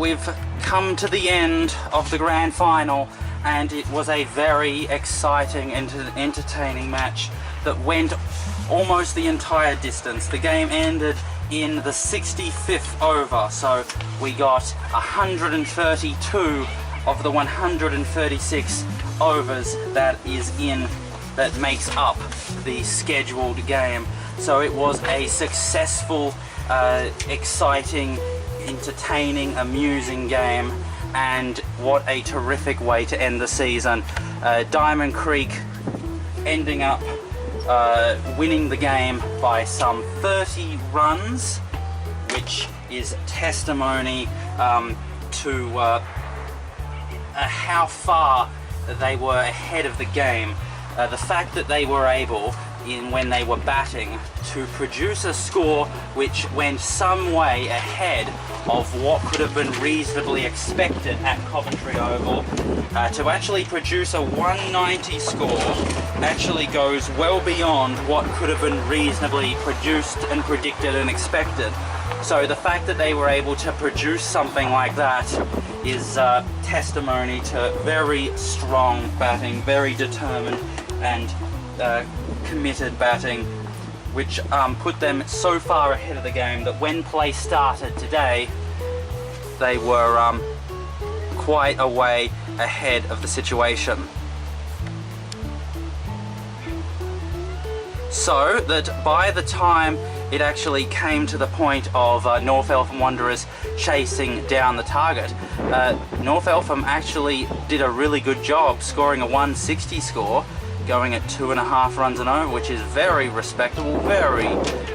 we've come to the end of the grand final, and it was a very exciting and entertaining match that went almost the entire distance. The game ended in the 65th over, so we got 132 of the 136 overs that makes up the scheduled game. So it was a successful, exciting, entertaining, amusing game, and what a terrific way to end the season. Diamond Creek ending up winning the game by some 30 runs, which is testimony to how far they were ahead of the game. The fact that they were able, when they were batting, to produce a score which went some way ahead of what could have been reasonably expected at Coventry Oval, to actually produce a 190 score actually goes well beyond what could have been reasonably produced and predicted and expected. So the fact that they were able to produce something like that is testimony to very strong batting, very determined and committed batting, which put them so far ahead of the game that when play started today, they were quite a way ahead of the situation. So that by the time it actually came to the point of North Eltham Wanderers chasing down the target, North Eltham actually did a really good job scoring a 160 score, going at 2.5 runs and over, which is very respectable, very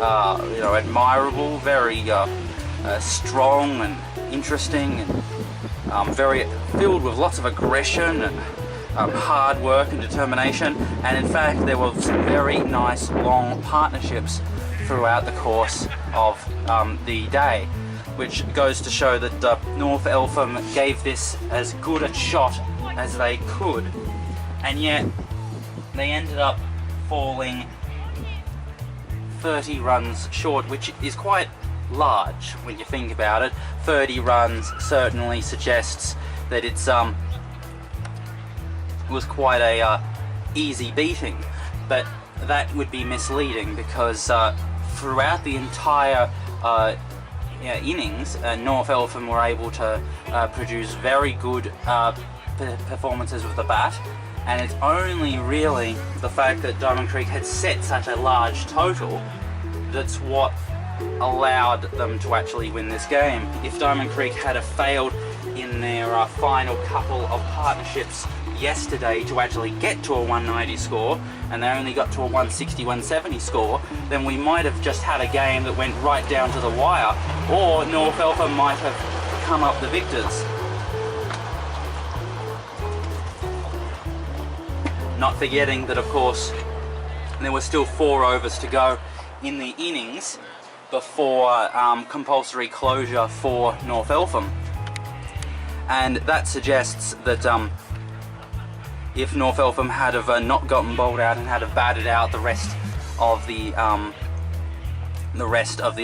admirable, very strong and interesting, and very filled with lots of aggression and hard work and determination. And in fact, there were some very nice long partnerships throughout the course of the day, which goes to show that North Eltham gave this as good a shot as they could, and yet they ended up falling 30 runs short, which is quite large when you think about it. 30 runs certainly suggests that it's was quite a easy beating, but that would be misleading, because throughout the entire innings, North Eltham were able to produce very good performances with the bat, and it's only really the fact that Diamond Creek had set such a large total that's what allowed them to actually win this game. If Diamond Creek had have failed in their final couple of partnerships yesterday to actually get to a 190 score, and they only got to a 160, 170 score, then we might have just had a game that went right down to the wire, or North Eltham might have come up the victors. Not forgetting that, of course, there were still 4 overs to go in the innings before compulsory closure for North Eltham. And that suggests that if North Eltham had have not gotten bowled out and had have batted out the rest of the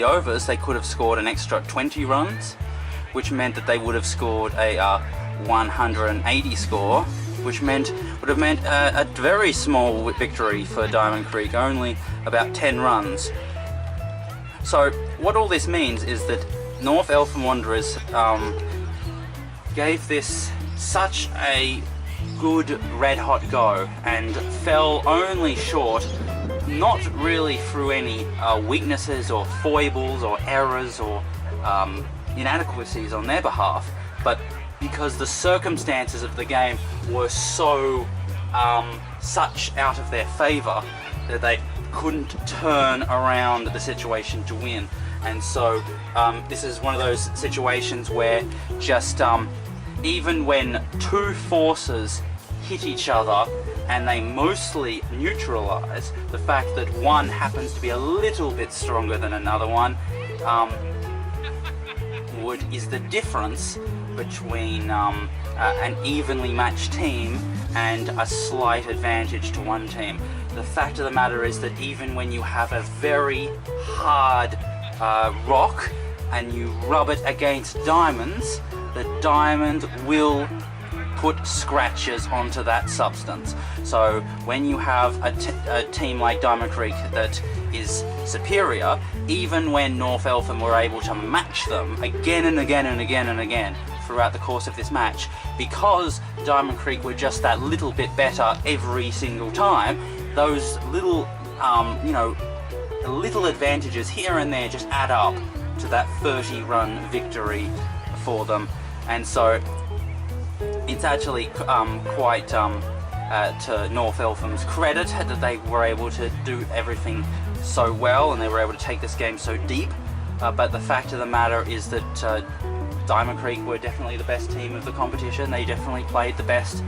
overs, they could have scored an extra 20 runs, which meant that they would have scored a 180 score, which would have meant a very small victory for Diamond Creek, only about 10 runs. So what all this means is that North Eltham Wanderers gave this such a good red hot go and fell only short, not really through any weaknesses or foibles or errors or inadequacies on their behalf, but because the circumstances of the game were so such out of their favour that they couldn't turn around the situation to win. And so this is one of those situations where just even when two forces hit each other and they mostly neutralize, the fact that one happens to be a little bit stronger than another one is the difference between an evenly matched team and a slight advantage to one team. The fact of the matter is that even when you have a very hard rock and you rub it against diamonds, the Diamond will put scratches onto that substance. So when you have a team like Diamond Creek that is superior, even when North Eltham were able to match them again and again and again and again throughout the course of this match, because Diamond Creek were just that little bit better every single time, those little, little advantages here and there just add up to that 30-run victory for them. And so it's actually quite to North Eltham's credit that they were able to do everything so well and they were able to take this game so deep. But the fact of the matter is that Diamond Creek were definitely the best team of the competition. They definitely played the best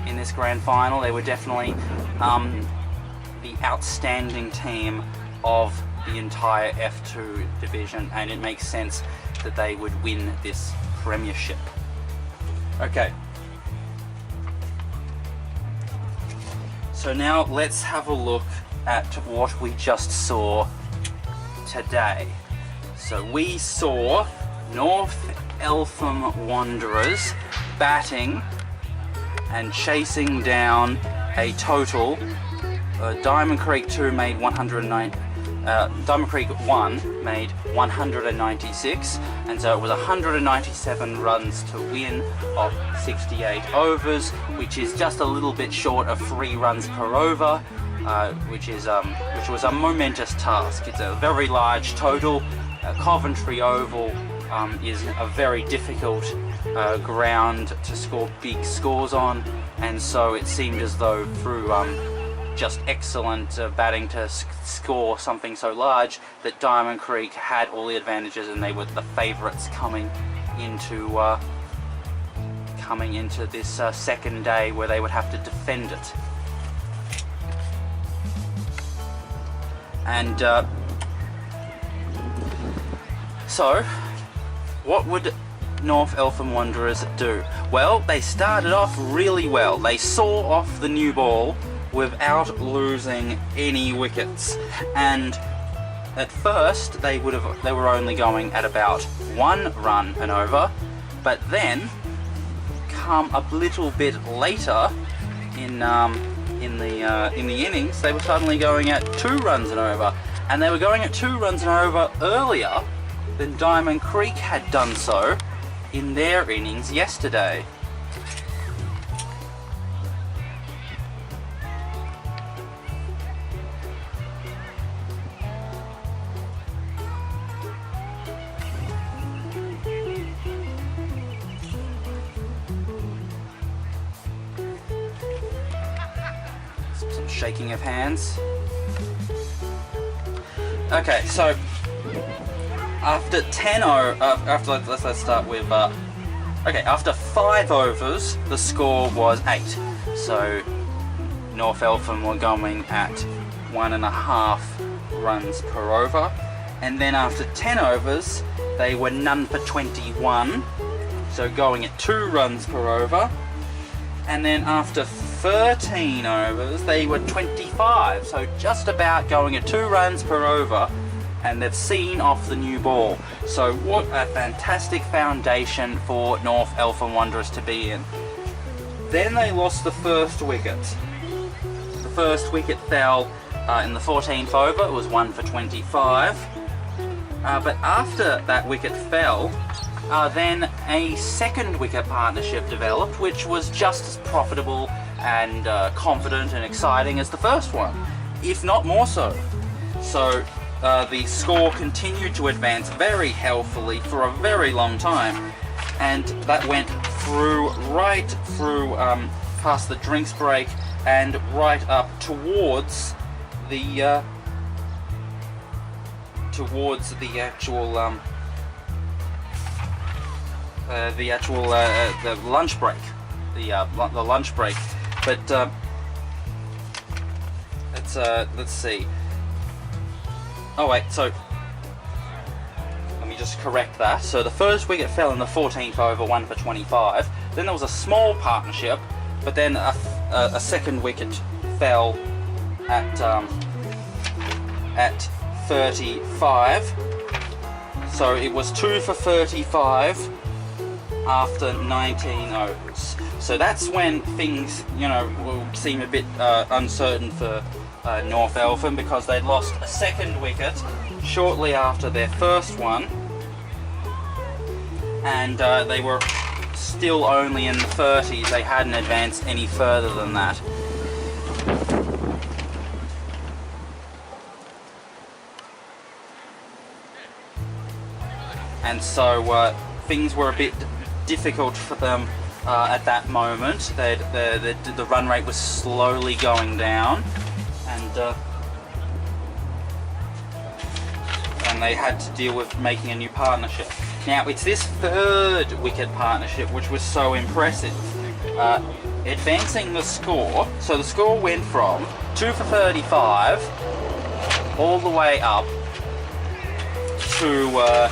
in this grand final. They were definitely the outstanding team of the entire F2 division, and it makes sense that they would win this premiership. Okay. So now let's have a look at what we just saw today. So we saw North Eltham Wanderers batting and chasing down a total. Diamond Creek 2 made 109. Diamond Creek 1 made 196, and so it was 197 runs to win of 68 overs, which is just a little bit short of 3 runs per over, which was a momentous task. It's a very large total. Coventry Oval is a very difficult ground to score big scores on, and so it seemed as though through just excellent batting to score something so large that Diamond Creek had all the advantages and they were the favourites coming into this second day where they would have to defend it. And so what would North Eltham Wanderers do? Well, they started off really well. They saw off the new ball without losing any wickets, and at first they were only going at about 1 run and over, but then come a little bit later in the innings, they were suddenly going at 2 runs and over, and they were going at 2 runs and over earlier than Diamond Creek had done so in their innings yesterday. Shaking of hands. Okay, so after 10 let's start with after 5 overs the score was 8, so North Eltham were going at 1.5 runs per over, and then after 10 overs they were none for 21, so going at 2 runs per over, and then after 13 overs they were 25, so just about going at 2 runs per over, and they've seen off the new ball. So what a fantastic foundation for North Eltham Wanderers to be in. Then they lost the first wicket. The first wicket fell in the 14th over. It was 1 for 25, but after that wicket fell, then a second wicket partnership developed, which was just as profitable and confident and exciting as the first one, if not more so. So the score continued to advance very healthily for a very long time, and that went right through past the drinks break and right up towards the actual the lunch break, the lunch break. But let's see. Oh wait, so let me just correct that. So the first wicket fell in the 14th over, 1 for 25. Then there was a small partnership, but then a second wicket fell at 35. So it was 2 for 35 after 19 overs. So that's when things, will seem a bit uncertain for North Eltham, because they'd lost a second wicket shortly after their first one, and they were still only in the 30s. They hadn't advanced any further than that. And so things were a bit difficult for them at that moment. The run rate was slowly going down, and they had to deal with making a new partnership. Now, it's this third wicket partnership which was so impressive, advancing the score. So the score went from 2 for 35 all the way up to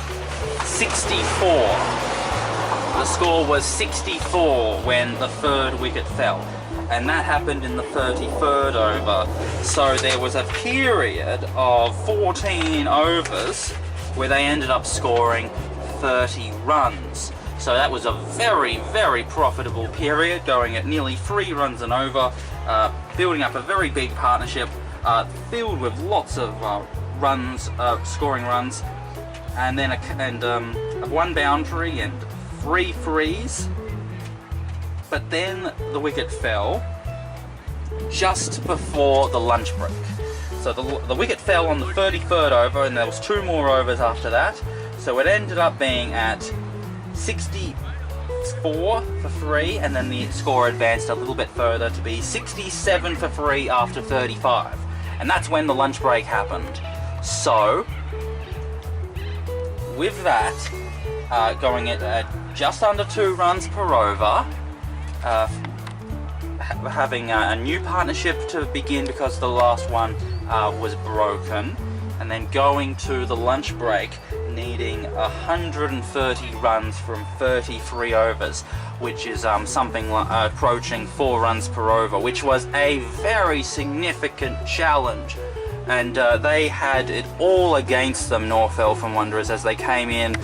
64. The score was 64 when the third wicket fell, and that happened in the 33rd over. So there was a period of 14 overs where they ended up scoring 30 runs. So that was a very, very profitable period, going at nearly 3 runs an over, building up a very big partnership, filled with lots of runs, scoring runs, and then one boundary and 3 frees. But then the wicket fell just before the lunch break. So the wicket fell on the 33rd over, and there was 2 more overs after that. So it ended up being at 64 for 3, and then the score advanced a little bit further to be 67 for 3 after 35. And that's when the lunch break happened. So with that, going at just under 2 runs per over, having a new partnership to begin because the last one was broken, and then going to the lunch break needing 130 runs from 33 overs, which is something approaching 4 runs per over, which was a very significant challenge. And they had it all against them, North Eltham Wanderers, as they came in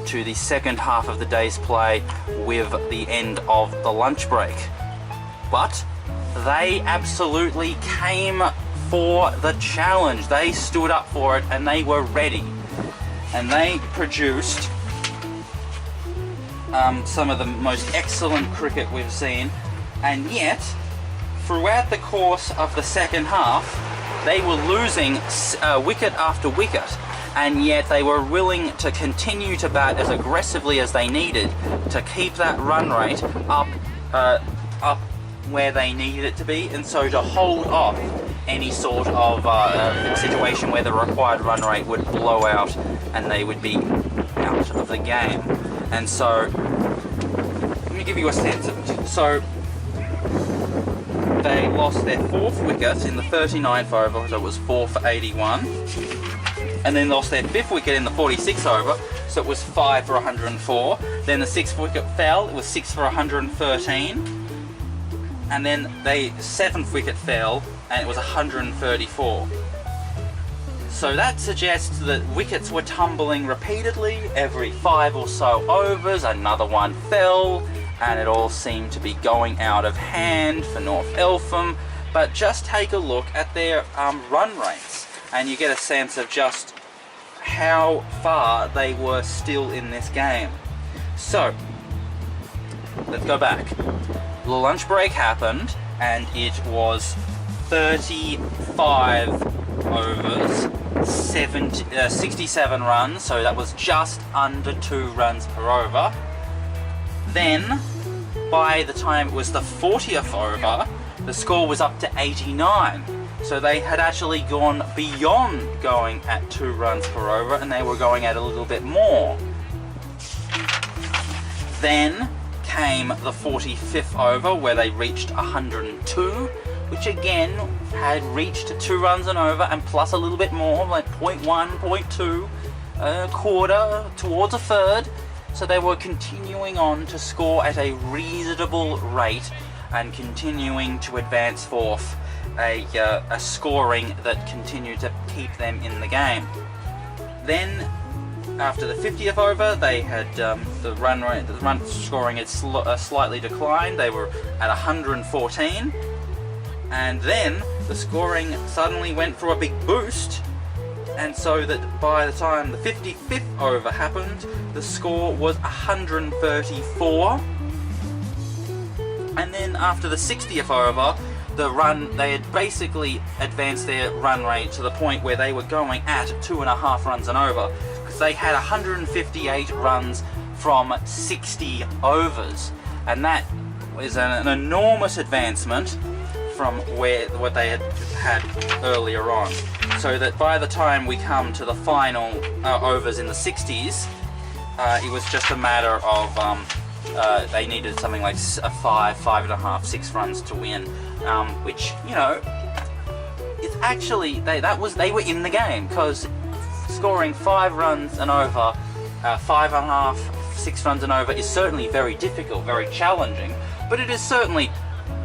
to the second half of the day's play with the end of the lunch break. But they absolutely came for the challenge. They stood up for it, and they were ready. And they produced some of the most excellent cricket we've seen. And yet, throughout the course of the second half, they were losing wicket after wicket, and yet they were willing to continue to bat as aggressively as they needed to keep that run rate up where they needed it to be, and so to hold off any sort of situation where the required run rate would blow out and they would be out of the game. And so, let me give you a sense of it. So, they lost their 4th wicket in the 39th over, so it was 4 for 81. And then lost their 5th wicket in the 46th over, so it was 5 for 104. Then the 6th wicket fell, it was 6 for 113. And then the 7th wicket fell, and it was 134. So that suggests that wickets were tumbling repeatedly. Every 5 or so overs, another one fell, and it all seemed to be going out of hand for North Eltham. But just take a look at their run rates, and you get a sense of just how far they were still in this game. So, let's go back. The lunch break happened, and it was 35 overs, 67 runs, so that was just under 2 runs per over. Then, by the time it was the 40th over, the score was up to 89. So they had actually gone beyond going at 2 runs per over, and they were going at a little bit more. Then came the 45th over, where they reached 102, which again had reached 2 runs and over, and plus a little bit more, like 0.1, 0.2, a quarter, towards a third. So they were continuing on to score at a reasonable rate and continuing to advance forth a scoring that continued to keep them in the game. Then after the 50th over, they had the run scoring had slightly declined. They were at 114, and then the scoring suddenly went for a big boost, and so that by the time the 55th over happened, the score was 134. And then after the 60th over, they had basically advanced their run rate to the point where they were going at 2.5 runs and over, because they had 158 runs from 60 overs, and that was an enormous advancement from what they had earlier on. So that by the time we come to the final overs in the 60s, it was just a matter of they needed something like 5.5, 6 runs to win, which, you know, it's actually they were in the game, because scoring 5 runs and over, 5.5, 6 runs and over is certainly very difficult, very challenging, but it is certainly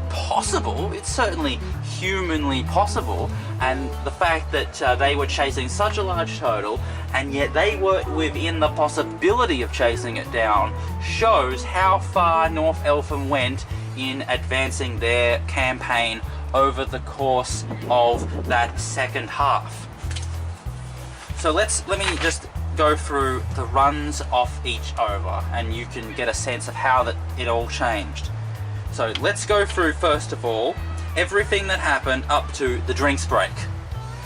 possible. It's certainly humanly possible, and the fact that they were chasing such a large total and yet they were within the possibility of chasing it down shows how far North Eltham went in advancing their campaign over the course of that second half. So let me just go through the runs off each over, and you can get a sense of how it all changed. So let's go through, first of all, everything that happened up to the drinks break.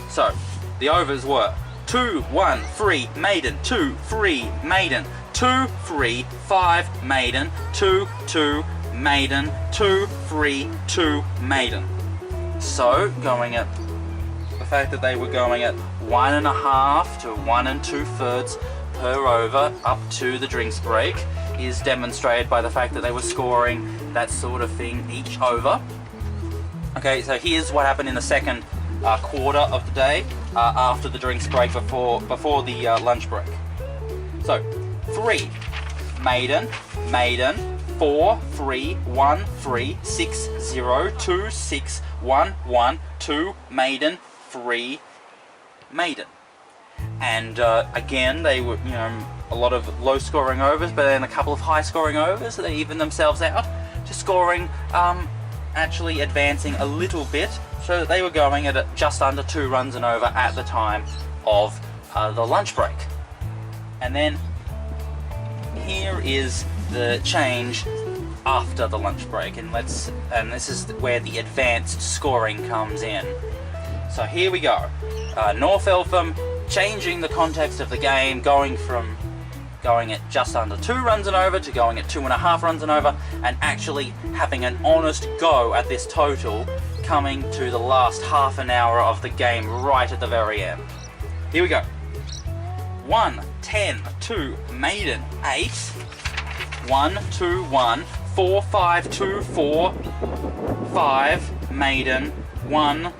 So the overs were 2, 1, 3, maiden, 2, 3, maiden, 2, 3, 5, maiden, 2, 2, maiden, 2, 3, 2, maiden. So going at the fact that they were going at 1.5 to 1 2/3 per over up to the drinks break is demonstrated by the fact that they were scoring that sort of thing each over. Okay, so here's what happened in the second quarter of the day after the drinks break, before the lunch break. So 3, maiden, maiden, 4, 3, 1, 3, 6, 0, 2, 6, 1, 1, 2, maiden, 3, maiden. And again, they were, you know, a lot of low scoring overs, but then a couple of high scoring overs, so they evened themselves out to scoring, actually advancing a little bit, so that they were going at just under 2 runs and over at the time of the lunch break. And then here is the change after the lunch break, and this is where the advanced scoring comes in. So here we go. North Eltham changing the context of the game, going at just under 2 runs and over to going at 2.5 runs and over, and actually having an honest go at this total, coming to the last half an hour of the game right at the very end. Here we go. 1, 10, 2, maiden, 8, 1, 2, 1, 4, 5, 2, 4, 5, maiden, 1,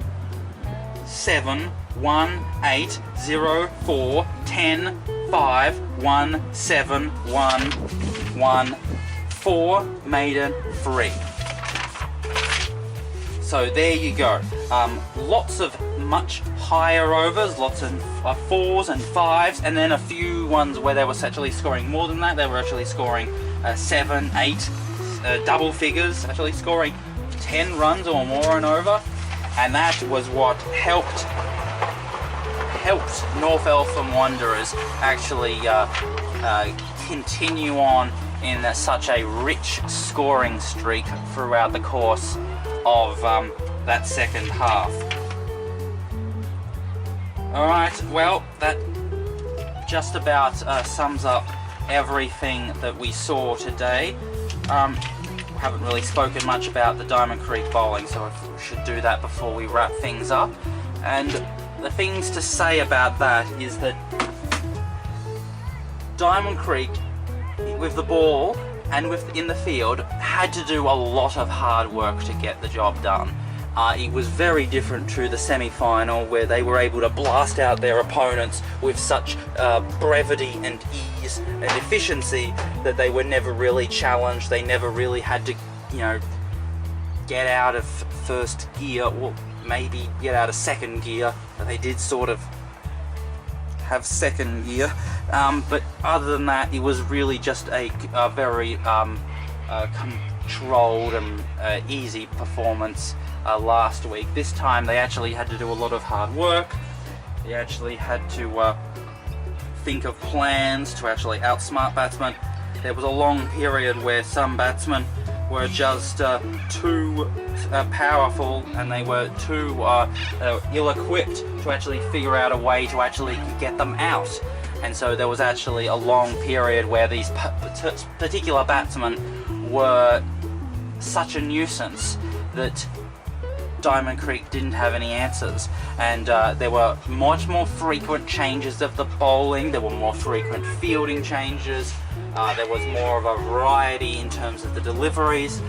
7, 1, 8, 0, 4, 10, 5, 1, 7, 1, 1, 4, maiden, 3. So there you go. Lots of much higher overs, lots of 4s and 5s, and then a few ones where they were actually scoring more than that. They were actually scoring 7, 8, double figures, actually scoring 10 runs or more and over, and that was what helped North Eltham Wanderers actually continue on in such a rich scoring streak throughout the course of that second half. Alright, well, that just about sums up everything that we saw today. Haven't really spoken much about the Diamond Creek bowling, so I should do that before we wrap things up. And the things to say about that is that Diamond Creek, with the ball and in the field, had to do a lot of hard work to get the job done. It was very different to the semi-final, where they were able to blast out their opponents with such brevity and ease and efficiency that they were never really challenged. They never really had to, you know, get out of first gear, or maybe get out of second gear, but they did sort of have second gear. But other than that, it was really just a very controlled and easy performance last week. This time they actually had to do a lot of hard work. They actually had to think of plans to actually outsmart batsmen. There was a long period where some batsmen were just too powerful, and they were too ill-equipped to actually figure out a way to actually get them out. And so there was actually a long period where these particular batsmen were such a nuisance that Diamond Creek didn't have any answers, and there were much more frequent changes of the bowling, there were more frequent fielding changes, there was more of a variety in terms of the deliveries.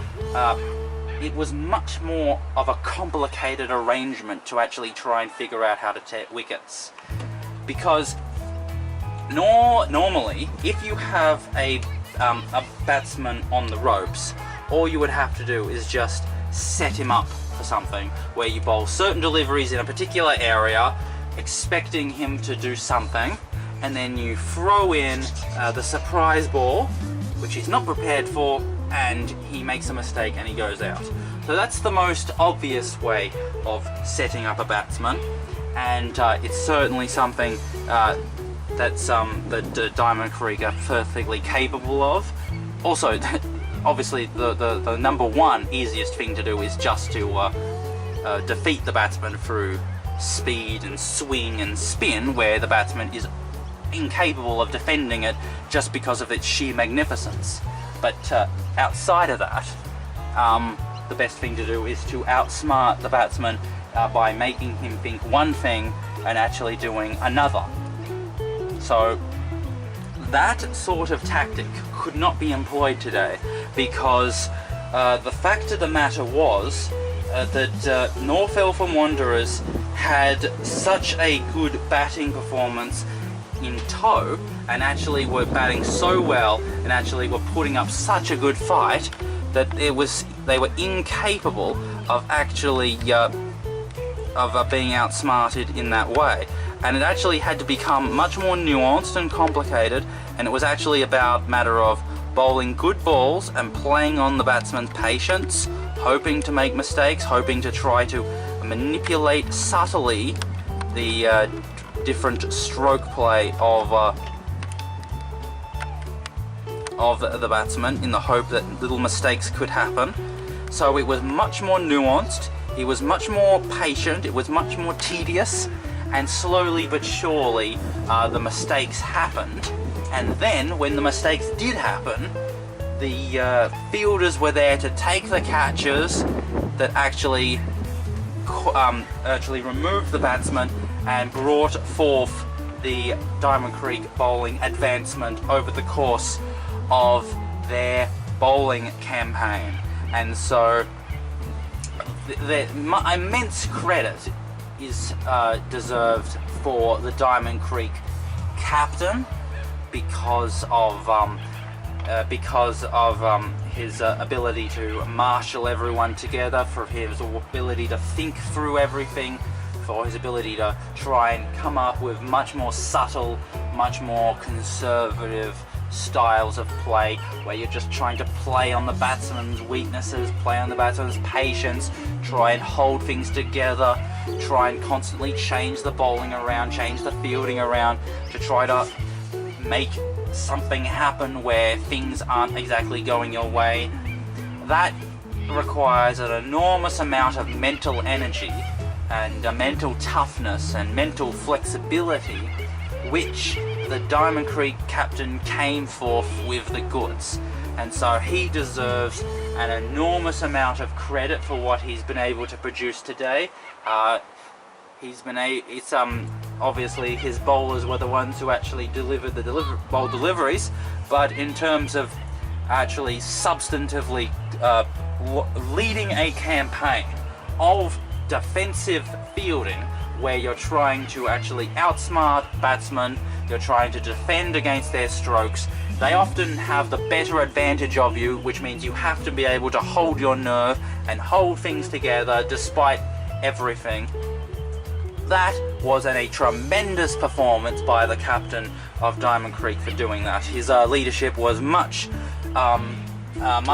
It was much more of a complicated arrangement to actually try and figure out how to take wickets, because normally if you have a batsman on the ropes, all you would have to do is just set him up for something where you bowl certain deliveries in a particular area, expecting him to do something, and then you throw in the surprise ball, which he's not prepared for, and he makes a mistake and he goes out. So that's the most obvious way of setting up a batsman, and it's certainly something that Diamond Creek are perfectly capable of. Also, obviously the number one easiest thing to do is just to defeat the batsman through speed and swing and spin, where the batsman is incapable of defending it just because of its sheer magnificence. But outside of that, the best thing to do is to outsmart the batsman by making him think one thing and actually doing another. So that sort of tactic could not be employed today, because the fact of the matter was that North Eltham Wanderers had such a good batting performance in tow, and actually were batting so well and actually were putting up such a good fight that they were incapable of actually being outsmarted in that way. And it actually had to become much more nuanced and complicated, and it was actually about a matter of bowling good balls and playing on the batsman's patience, hoping to make mistakes, hoping to try to manipulate subtly the different stroke play of the batsman, in the hope that little mistakes could happen. So it was much more nuanced, it was much more patient, it was much more tedious, and slowly but surely the mistakes happened. And then when the mistakes did happen, the fielders were there to take the catches that actually removed the batsman and brought forth the Diamond Creek bowling advancement over the course of their bowling campaign. And so immense credit is deserved for the Diamond Creek captain, because of his ability to marshal everyone together, for his ability to think through everything, for his ability to try and come up with much more subtle, much more conservative styles of play, where you're just trying to play on the batsman's weaknesses, play on the batsman's patience, try and hold things together, try and constantly change the bowling around, change the fielding around, to try to make something happen where things aren't exactly going your way. That requires an enormous amount of mental energy and mental toughness and mental flexibility, which the Diamond Creek captain came forth with the goods. And so he deserves an enormous amount of credit for what he's been able to produce today. Obviously his bowlers were the ones who actually delivered the bowl deliveries, but in terms of actually substantively leading a campaign of defensive fielding, where you're trying to actually outsmart batsmen, you're trying to defend against their strokes, they often have the better advantage of you, which means you have to be able to hold your nerve and hold things together despite everything. that was a tremendous performance by the captain of Diamond Creek for doing that. His leadership was much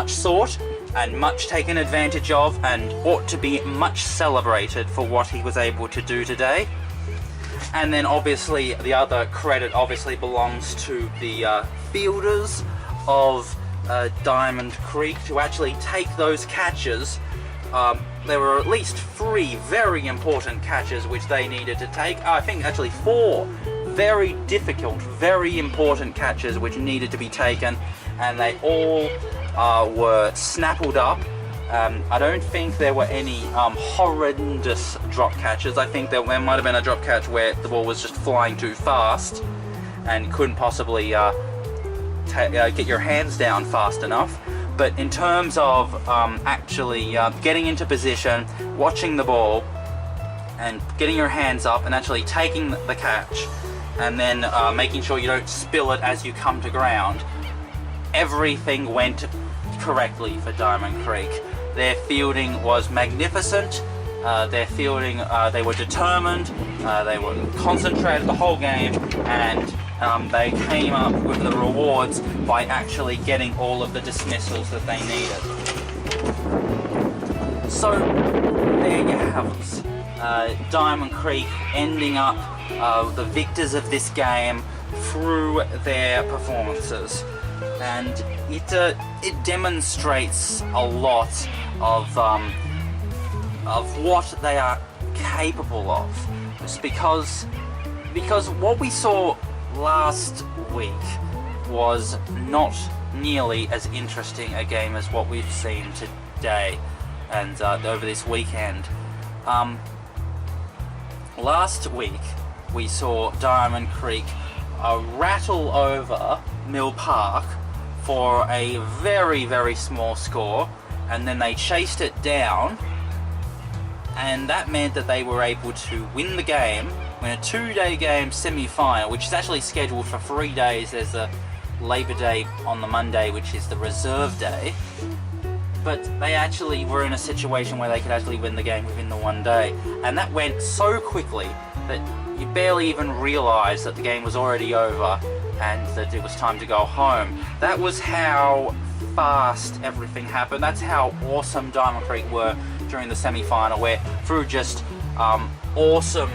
sought and much taken advantage of, and ought to be much celebrated for what he was able to do today. And then obviously the other credit obviously belongs to the fielders of Diamond Creek to actually take those catches. There were at least 3 very important catches which they needed to take. I think actually 4 very difficult, very important catches which needed to be taken, and they all were snappled up. I don't think there were any horrendous drop catches. I think there might have been a drop catch where the ball was just flying too fast and couldn't possibly get your hands down fast enough. But in terms of actually getting into position, watching the ball, and getting your hands up and actually taking the catch, and then making sure you don't spill it as you come to ground, everything went correctly for Diamond Creek. Their fielding was magnificent. Their fielding, they were determined, they were concentrated the whole game, and they came up with the rewards by actually getting all of the dismissals that they needed. So there you have it. Diamond Creek ending up the victors of this game through their performances, and it demonstrates a lot of what they are capable of. It's because what we saw last week was not nearly as interesting a game as what we've seen today and over this weekend. Last week we saw Diamond Creek rattle over Mill Park for a very, very small score, and then they chased it down, and that meant that they were able to win the game, win a 2-day game semi-final, which is actually scheduled for 3 days. There's a Labor Day on the Monday, which is the reserve day, but they actually were in a situation where they could actually win the game within the 1 day, and that went so quickly that you barely even realised that the game was already over and that it was time to go home. That was how fast everything happened. That's how awesome Diamond Creek were during the semi-final, where through just awesome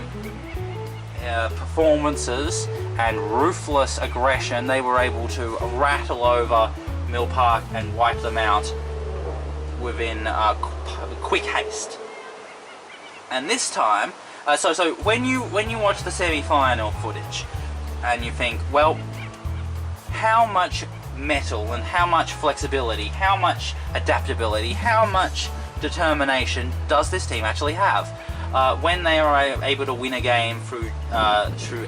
performances and ruthless aggression, they were able to rattle over Mill Park and wipe them out within quick haste. And this time, so when you watch the semi-final footage and you think, well, how much metal and how much flexibility, how much adaptability, how much determination does this team actually have? When they are able to win a game through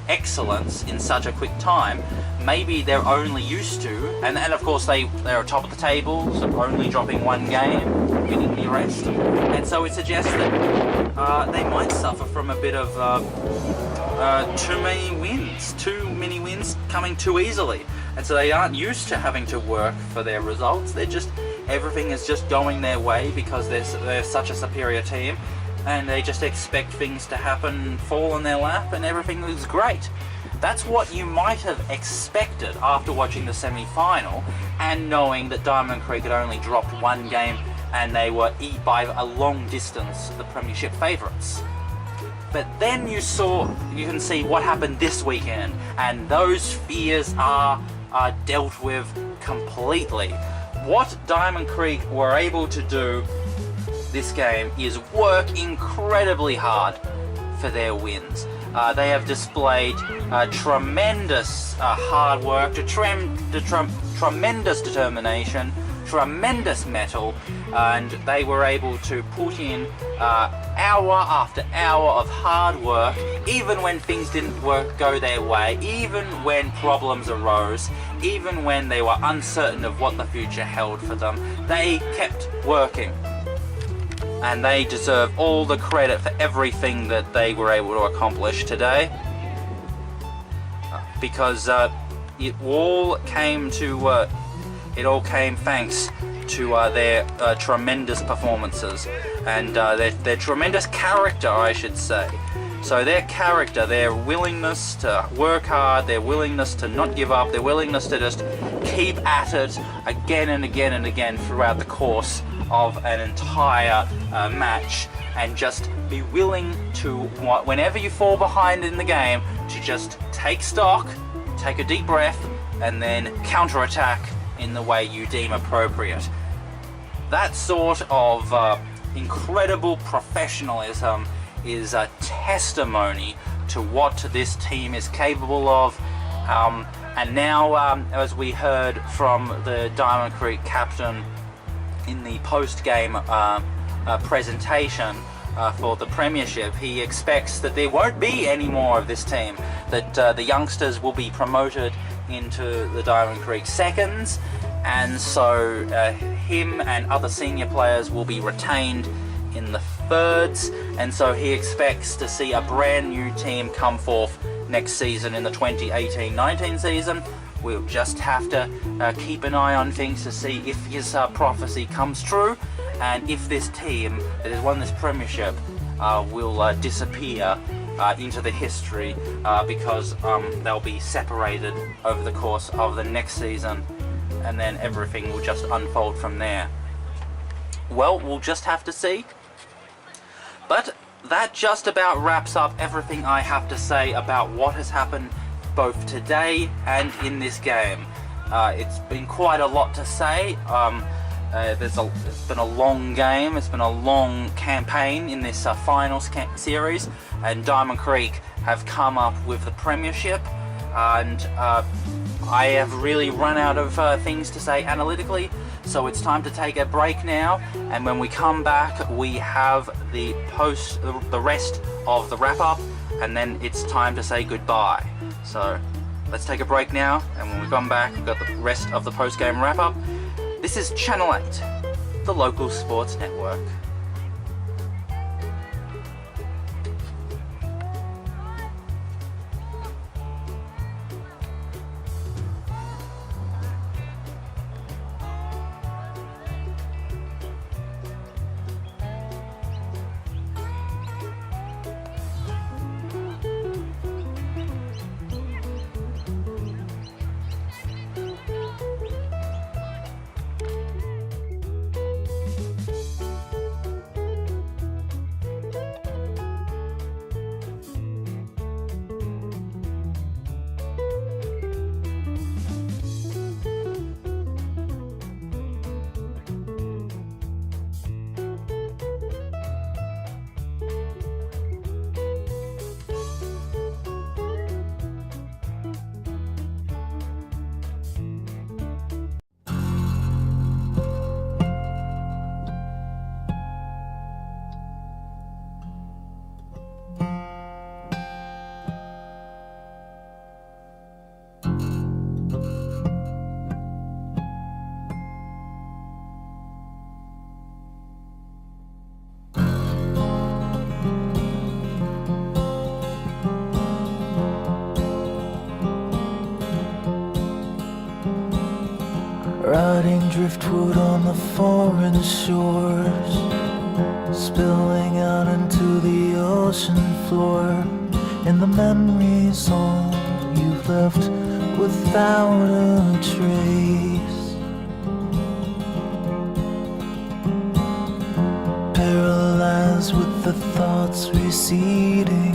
excellence in such a quick time, maybe they're only used to, and of course they're top of the table, so only dropping 1 game, winning the rest, and so it suggests that they might suffer from a bit of too many wins coming too easily, and so they aren't used to having to work for their results. They're just, everything is just going their way because they're such a superior team, and they just expect things to happen, fall in their lap, and everything is great. That's what you might have expected after watching the semi-final and knowing that Diamond Creek had only dropped 1 game and they were by a long distance the premiership favourites. But then you can see what happened this weekend, and those fears are dealt with completely. What Diamond Creek were able to do this game is work incredibly hard for their wins. They have displayed tremendous hard work, tremendous determination, tremendous mettle, and they were able to put in hour after hour of hard work, even when things didn't go their way, even when problems arose, even when they were uncertain of what the future held for them. They kept working, and they deserve all the credit for everything that they were able to accomplish today, because it all came thanks to their tremendous performances and their tremendous character, I should say. So their character, their willingness to work hard, their willingness to not give up, their willingness to just keep at it again and again and again throughout the course of an entire match, and just be willing to, whenever you fall behind in the game, to just take stock, take a deep breath, and then counterattack in the way you deem appropriate. That sort of incredible professionalism is a testimony to what this team is capable of. And now, as we heard from the Diamond Creek captain in the post-game presentation for the premiership, he expects that there won't be any more of this team, that the youngsters will be promoted into the Diamond Creek seconds, and so him and other senior players will be retained in the thirds, and so he expects to see a brand new team come forth next season in the 2018-19 season. We'll just have to keep an eye on things to see if his prophecy comes true, and if this team that has won this premiership will disappear into the history because they'll be separated over the course of the next season, and then everything will just unfold from there. Well, we'll just have to see. But that just about wraps up everything I have to say about what has happened both today and in this game. It's been quite a lot to say. It's been a long game, it's been a long campaign in this finals series, and Diamond Creek have come up with the premiership, and I have really run out of things to say analytically, so it's time to take a break now, and when we come back we have the rest of the wrap-up, and then it's time to say goodbye. So let's take a break now, and when we come back we've got the rest of the post-game wrap-up. This is Channel 8, the local sports network. Rotting driftwood on the foreign shores, spilling out into the ocean floor, and the memories all you've left without a trace. Paralyzed with the thoughts receding,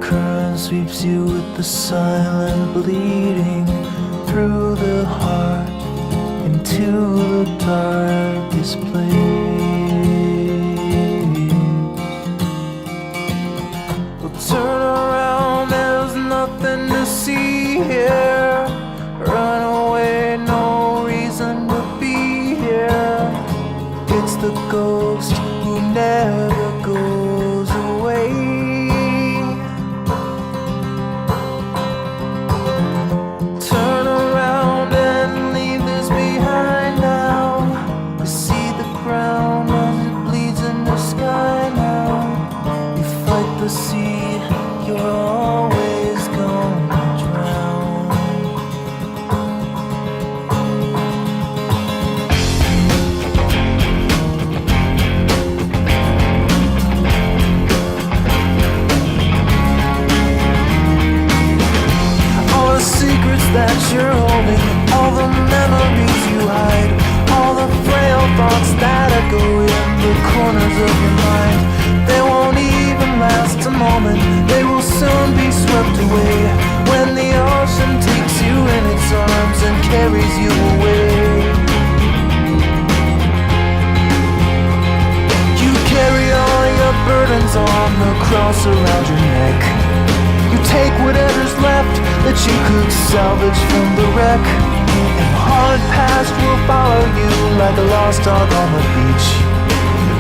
current sweeps you with the silent bleeding through the heart into the darkest place. Well, turn around, there's nothing to see here. Run away, no reason to be here. It's the ghost who never goes away. Turn around and leave this behind now. You see the ground on the cross around your neck. You take whatever's left that you could salvage from the wreck, and the hard past will follow you like a lost dog on the beach,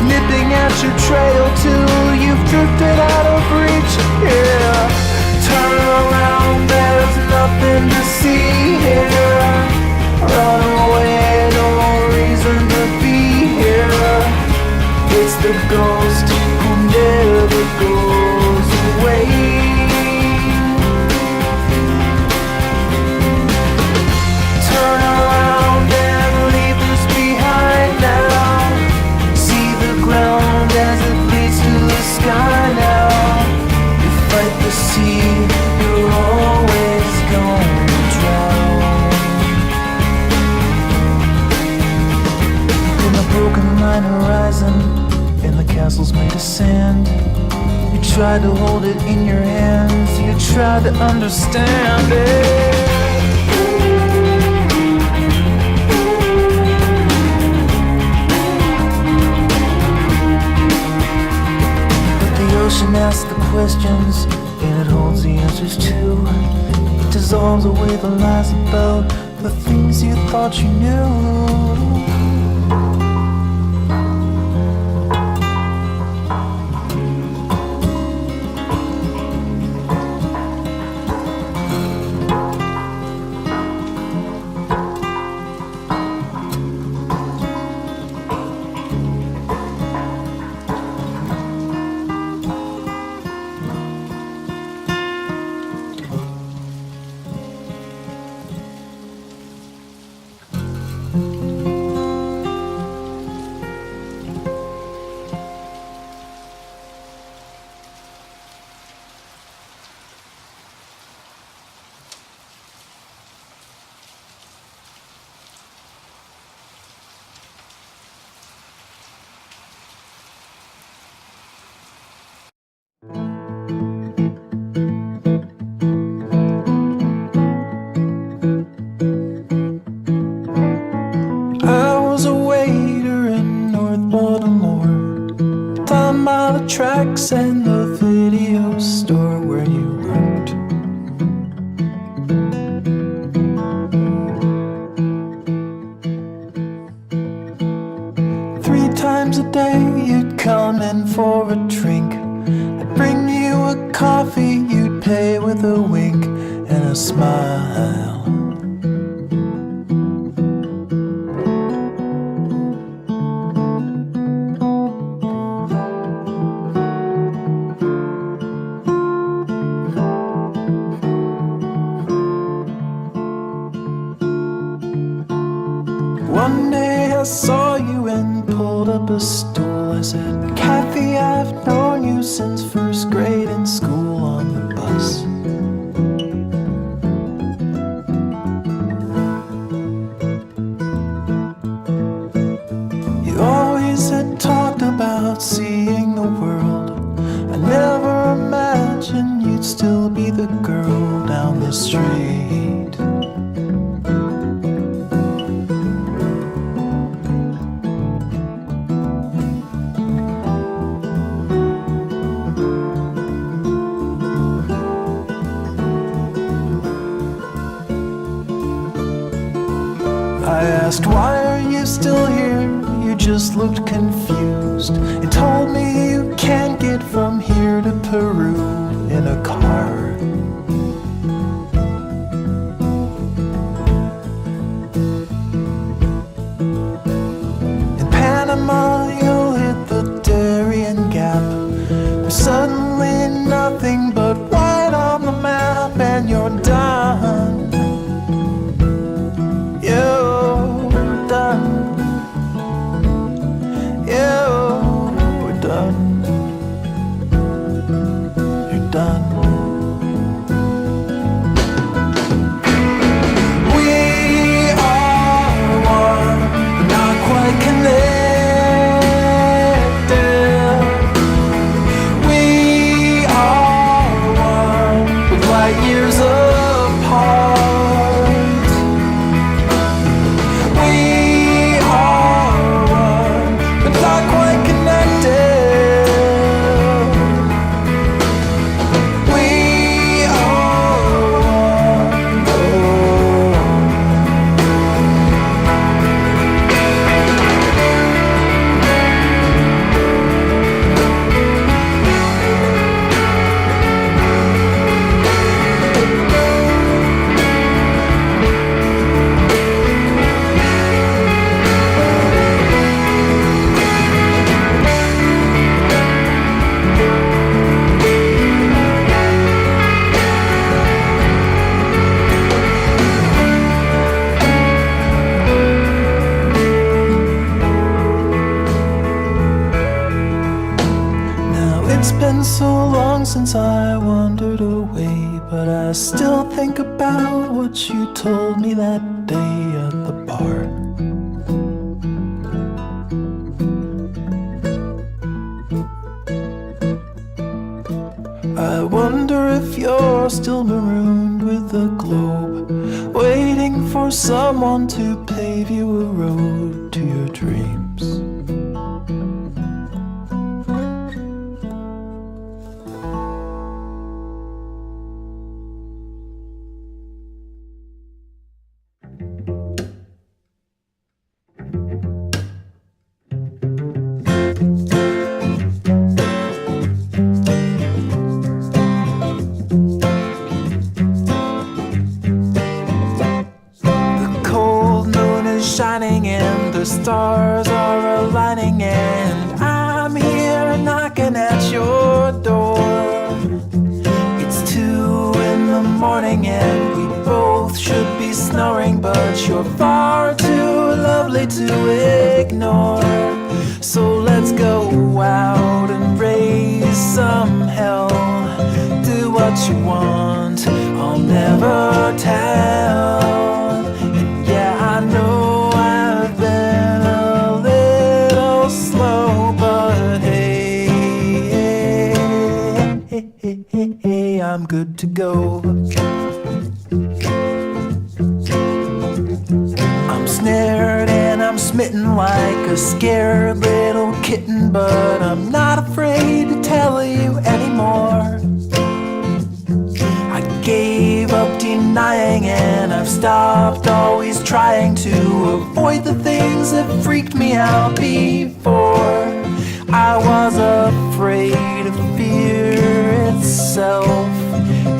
nipping at your trail till you've drifted out of reach. Yeah, turn around, there's nothing to see here. Run away, no reason to be here. It's the ghost who never goes away. Turn around and leave this behind now. See the ground as it leads to the sky now. You fight the sea, you're always gonna drown. In the broken line horizon, in the castles made of sand, you tried to hold it in your hands, you tried to understand it. Ocean asks the questions, and it holds the answers too. It dissolves away the lies about the things you thought you knew. Tracks and the video store where you worked. 3 times a day you'd come in for a drink. I'd bring you a coffee, you'd pay with a wink and a smile. One day I saw you and pulled up a stool. I said, Kathy, I've known you since first grade in school on the bus. You always had talked about seeing the world. I never imagined you'd still be the girl down the street. I asked, why are you still here? You just looked confused. You told me you can't get from here to Peru in a car. In Panama, you'll hit the Darien Gap. There's suddenly nothing but white on the map, and you're done. You're done. It's been so long since I wandered away, but I still think about what you told me that day at the bar. I wonder if you're still marooned with the globe, waiting for someone to pave you a road to your dreams. The stars are aligning and I'm here knocking at your door. It's 2 in the morning and we both should be snoring, but you're far too lovely to ignore. So let's go out and raise some hell. Do what you want, I'll never tell. And yeah, I know I'm good to go. I'm snared and I'm smitten like a scared little kitten, but I'm not afraid to tell you anymore. I gave up denying and I've stopped always trying to avoid the things that freaked me out before. I was afraid of fear itself.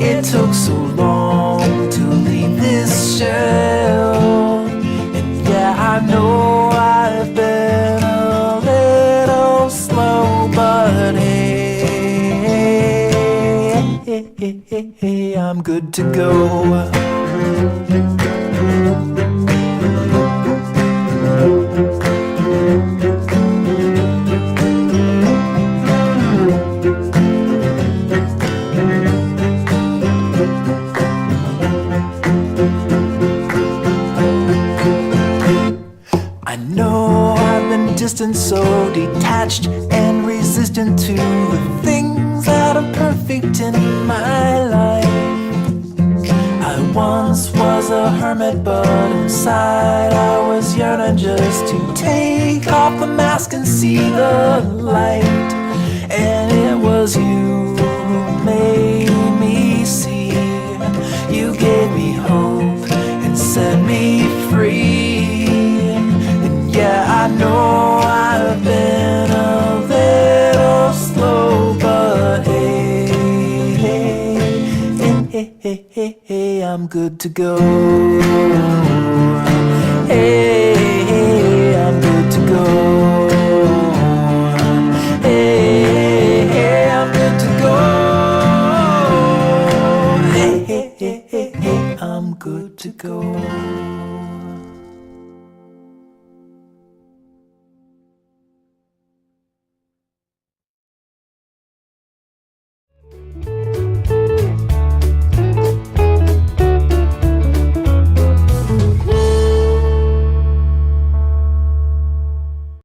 It took so long to leave this shell. And yeah, I know I've been a little slow, but hey, I'm good to go. Distant, so detached and resistant to the things that are perfect in my life. I once was a hermit, but inside I was yearning just to take off the mask and see the light. And it was you who made me see. You gave me hope and set me free. Yeah, I know I've been a little slow, but hey, I'm good to go. Hey.